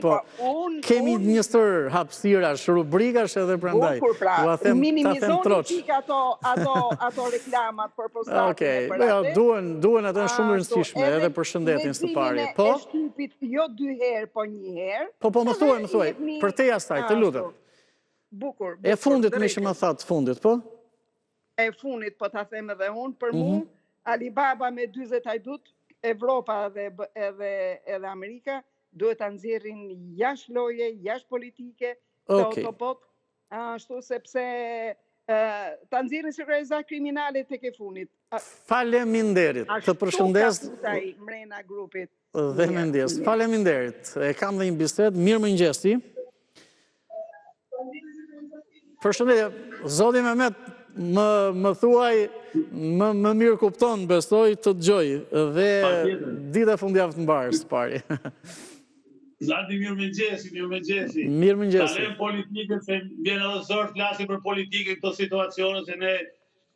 po kemi njësër hapësirash, rubrikash edhe prandaj. Pra, minimizoni qik ato reklamat për postatën e Okej, duen atë shumë rëndësishme edhe për shëndetin së pari. Po? E shtypit jo 2 herë, po 1 herë. Po, më thuaj, për te asaj, të lutem. Bukur. E fundit me që më thatë fundit, po? E fundit, po ta them edhe unë, për mu, Alibaba me 40 hajdut, Evropa edhe Amerika, duhet të nxjerrin jashtë loje, jashtë politike, të autopop, ashtu sepse të nxjerrin sekretariat kriminale tek e funit. Faleminderit, të përshëndes. Ashtu ka futaj mrena grupit. Dhe me ndjes, faleminderit. E kam dhe një bisedë, mirë mëngjesi. Përshëndetje, zoti Mehmet, më thuaj, më mirë kupton, besoj, të dëgjoj, dhe dita fundjavë të mbarë, së pari. Zati, mirë mëngjesi. Mirë mëngjesi. Talem politike, se vjen edhe zërë flasim për politike këto situacione, se ne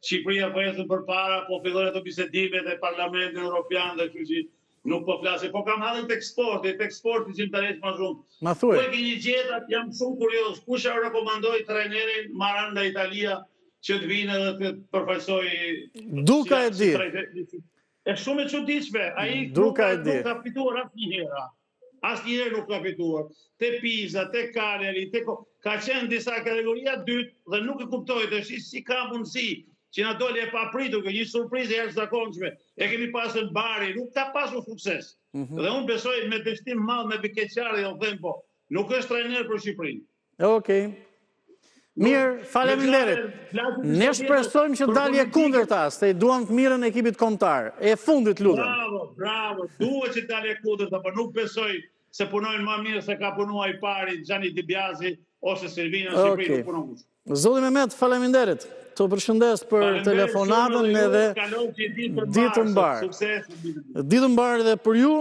Shqipëria po ecën përpara, po fillojnë ato bisedimet e Parlamentit Evropian dhe kështu që nuk po flasim. Po kam hadhën tek sporti që më tërheq më shumë. Ma thuaj. Po e keni gjetat, jam shumë kurios. Kush ja rekomandoi trajnerin Maranda Italia që të vinë edhe të përfaqësoj. Duka e di. Është shumë e çuditshme. Ai nuk ka fituar asnjëherë nuk ka fituar. Te Pisa, te Cagliari, ka qenë disa kategoria dytë dhe nuk e kuptoj të si ka mundësi që na doli e papritur, një surprizë e jashtëzakonshme. E kemi pasur Bari, nuk ka pasur sukses. Dhe unë besoj me dështim madh me Bikeqari, do them po, nuk është trajner për Shqipërinë. Okej. Mirë, faleminderit. Ne shpresojmë që dalje kundërta, se duam të mirën e ekipit kombëtar. E fundit lutem. Bravo. Duhet që dalje kundërta, por nuk besoj se punojnë më mirë se ka punuar i pari Xhani Dibiazi ose Servina Shqipëri nuk punon. Zoti Mehmet, faleminderit. Të përshëndes për telefonatën edhe ditë mbarë. Ditë mbarë dhe për ju.